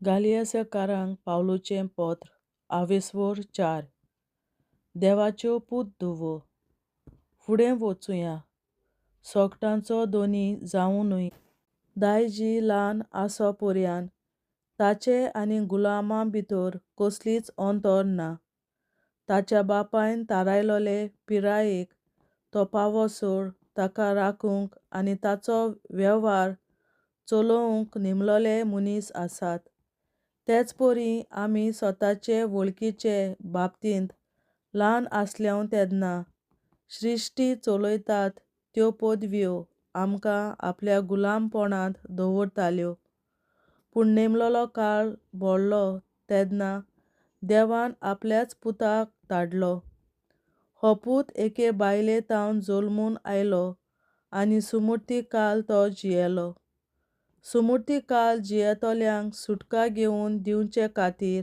गालियासकारांक पावलुचें पत्र आवेसवोर 4. देवाच्यो पूत धुवो. फुडें वचुया. सोगटांचो दोनी जावनूय दायजी ल्हान आसो पर्यान ताचे आनी गुलामां भितर कसलीच अंतर ना. ताच्या बापायन थारायलोले पिरायेक तो पावसोर ताका राखूंक आनी ताचो वेव्हार चलोवंक नेमलोले मनीस आसात. तेच परी आमी स्वताचे वळखीचे बाबतींत ल्हान आसल्यो तेन्ना श्रिश्टी चलयतात त्यो पदव्यो आमकां आपल्या गुलामपणांत दवरताल्यो. पूण नेमलोलो काळ व्हडलो तेन्ना देवान आपल्याच पुताक धाडलो. हो पूत एके बायलेतावन जल्मून आयलो आनी सुमृतीक काळ तो जियेलो. सुमृतीक काळ जियेतोल्यांक सुटका घेवन दिवचे खातीर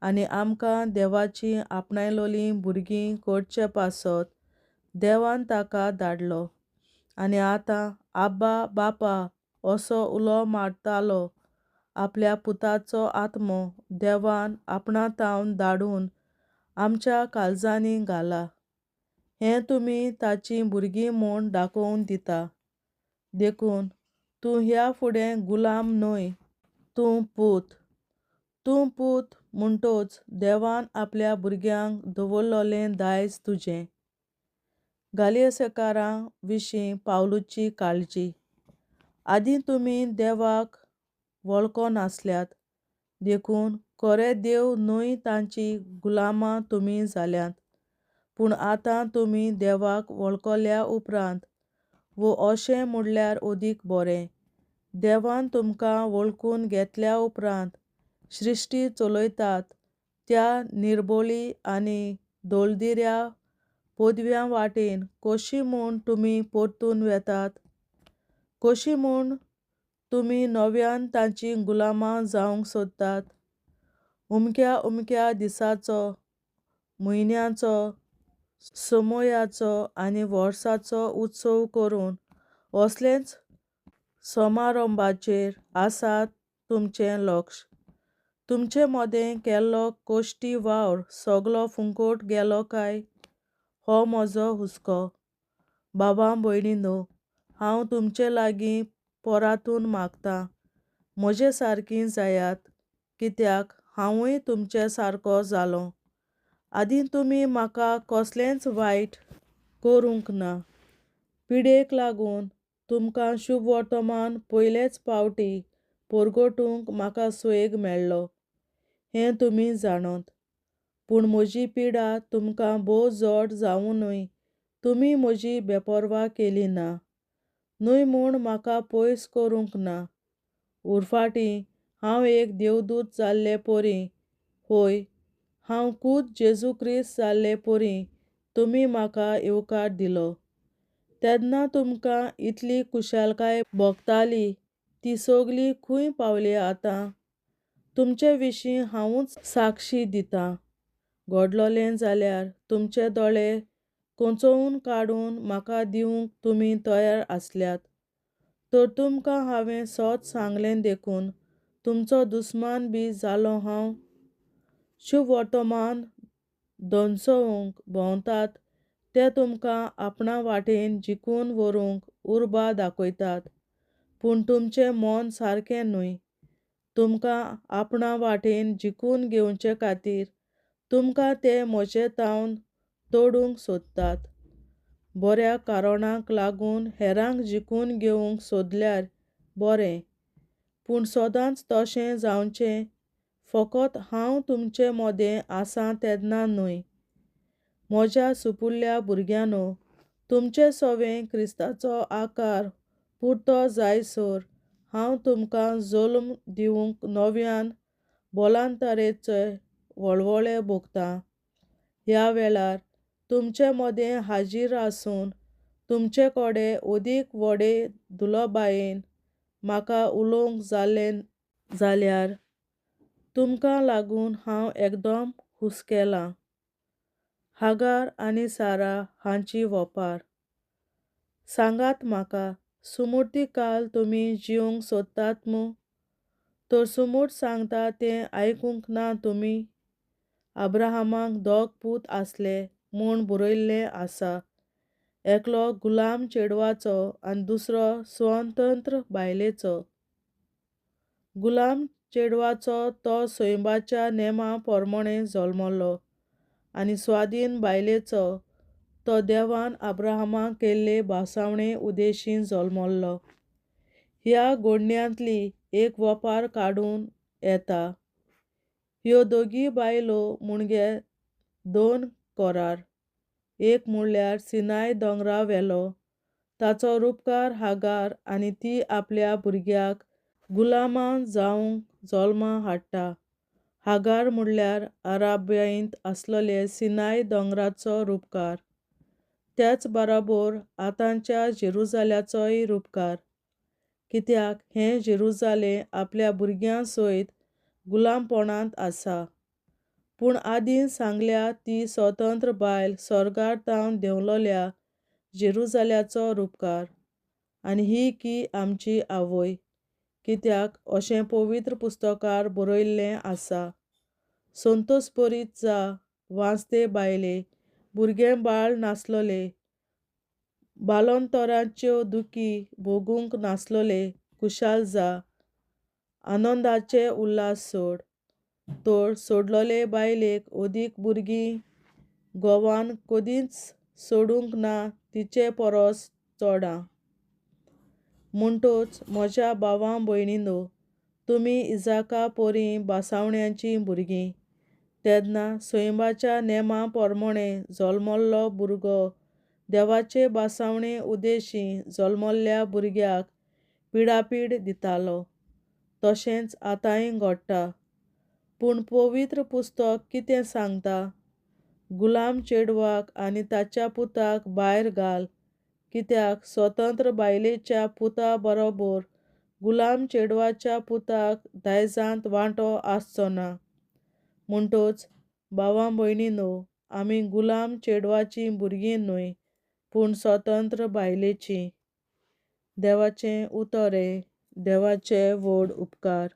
आनी आमकां देवाचीं आपणायलोलीं भुरगीं करचे पासत देवान ताका धाडलो. आनी आतां आब्बा बापा असो उलो मारतालो आपल्या पुताचो आत्मो देवान आपणातावन धाडून आमच्या काळजांनी घाला. हें तुमी ताचीं भुरगीं म्हूण दाखोवन दिता. देखून तूं ह्या फुडें गुलाम न्हय, तूं पूत. तूं पूत म्हणटच देवान आपल्या भुरग्यांक दवरलोलें दायज तुजें. गालियासकारां विशीं पावलुची काळजी. आदीं तुमी देवाक वळखनासल्यात, देखून खरे देव न्हय तांचीं गुलामां तुमी जाल्यात. पूण आतां तुमी देवाक वळखल्या उपरांत, वो अशें म्हणल्यार अदीक बरें, देवान तुमकां वळखून घेतल्या उपरांत श्रिश्टी चलयतात त्या निर्भोळी आनी दळदिऱ्या पदव्यां वाटेन कशीं म्हूण तुमी परतून वेतात. कशीं म्हूण तुमी नव्यान तांचीं गुलामां जावंक सोदतात. उमक्या दिसाचो, म्हयन्याचो, समयाचो आनी वर्साचो उत्सव करून असलेच समारंभाचेर आसा तुमचें लक्ष. तुमचे मदें केल्लो कश्टी वावर सगळो फुकट गेलो काय? हो म्हजो हुस्को. बाबा भयणींनो, हांव तुमचे लागीं पोरातून मागतां, म्हजे सारकीं जायात, कित्याक हांवूय तुमचे सारको जालों. आदीं तुमी म्हाका कसलेंच वायट करूंक ना. पिडेक लागून तुमकां शुभ वर्तमान पयलेच फावटी परगटूंक म्हाका सैग मेळ्ळो, हें तुमी जाणत. पूण म्हजी पिडा तुमकां भोव जड जावनूय तुमी म्हजी बेपरवा केली ना. न्हय म्हूण म्हाका पयस करूंक ना. उरफाटीं हांव एक देवदूत जाल्ले परी, होय, हांव खुद जेजू क्रिस्त जाल्ले परी तुमी म्हाका येवकार दिलो. तेन्ना तुमकां इतली खुशालकाय भोगताली ती सगळी खूंय पावली आतां? तुमचे विशीं हांवूच साक्षी दितां. घडलोलें जाल्यार तुमचे दोळे कोंचोवन काडून म्हाका दिवंक तुमी तयार आसल्यात, तर तुमकां हांवें सोत सांगलें देखून तुमचो दुस्मान बी जालों हांव? शुभ वर्तमान धनसोवंक भोंवतात ते तुमकां आपणा वाटेन जिखून व्हरूंक उर्बा दाखयतात, पूण तुमचें मन सारकें न्हय. तुमकां आपणा वाटेन जिखून घेवचे खातीर तुमकां ते म्हजेतावन तोडूंक सोदतात. बऱ्या कारणांक लागून हेरांक जिखून घेवंक सोदल्यार बरें, पूण सदांच तशें जावचें फकत हांव तुमचे मदें आसां तेन्ना न्हय. म्हज्या सुपुल्ल्या भुरग्यांनो, तुमचे सवें क्रिस्ताचो आकार पुरतो जायसर हांव तुमकां जल्म दिवंक नव्यान बोलांतरेचे वळवळे भोगतां. ह्या वेळार तुमचे मदें हाजीर आसून तुमचे कडेन अदीक व्हडे दुलोबायेन म्हाका उलोवंक जालें जाल्यार तुमकां लागून हांव एकदम हुस्केलां. हागार आनी सारा हांची वोपार. सांगात म्हाका, सुमृतीक काळ तुमी जिवंक सोदतात मूं? तरसुमूट सांगता तें आयकूंक ना तुमी? अब्राहमाक 2 पूत आसले म्हूण बरयल्लें आसा. एकलो गुलाम चेडवाचो आनी दुसरो स्वतंत्र बायलेचो. गुलाम चेडवाचो तो सैबाच्या नेमा पोरमोणें जल्मलो आनी स्वाधीन बायलेचो तो देवान अब्राहमाक केल्ले भासावणे उदेशीं जल्मलो. ह्या घोडण्यांतली एक वोपार काडून येता. ह्यो दोगी बायलो मुणगे 2 कोरार. एक म्हणल्यार सिनाय दोंगरावेलो ताचो रूपकार हागार आनी ती आपल्या भुरग्याक गुलामां जावंक जल्मा हाडटा. हागार म्हणल्यार अराबियांत आसलोले सिनाय दोंगराचो रूपकार. त्याच बराबर आतांच्या जेरुजाल्याचोय रूपकार. कित्याक हें जेरुजालें आपल्या भुरग्यां सयत गुलामपणांत आसा. पूण आदीं सांगल्या ती स्वतंत्र बायल स्वर्गार तावन देंवलोल्या जेरुजाल्याचो रूपकार. आनी ही की आमची आवय. कित्याक अशें पवित्र पुस्तकार बरयल्लें आसा. संतोस बरीत जा, वाचते बायले, भुरगें बाळ नासलोले, बालोंतराच्यो दुखी भोगूंक नासलोले, खुशाल जा, आनंदाचे उल्हास सोड. तर सोडलोले बायलेक ओदीक भुरगीं घोवान कदींच सोडूंक ना तिचे परोस चोडां. म्हणटूच म्हज्या भावां भयणींनो, तुमी इजाका पोरीं भासावण्याचीं भुरगीं. तेन्ना सैबाच्या नेमा पोरमोणें जल्मल्लो भुरगो देवाचे भासावणे उदेशीं जल्मल्ल्या भुरग्याक पिडापीड दितालो. तशेंच आतांय घडटा. पूण पवित्र पुस्तक कितें सांगता? गुलाम चेडवाक आनी ताच्या पुताक भायर घाल. कित्याक स्वतंत्र बायलेच्या पुता बरोबर गुलाम चेडवाच्या पुताक दायजांत वांटो आसचो ना. म्हणटूच भावां भयणींनो, आमी गुलाम चेडवाचीं भुरगीं न्हय, पूण स्वतंत्र बायलेचीं. देवाचें उतोरें. देवाचे व्हड उपकार.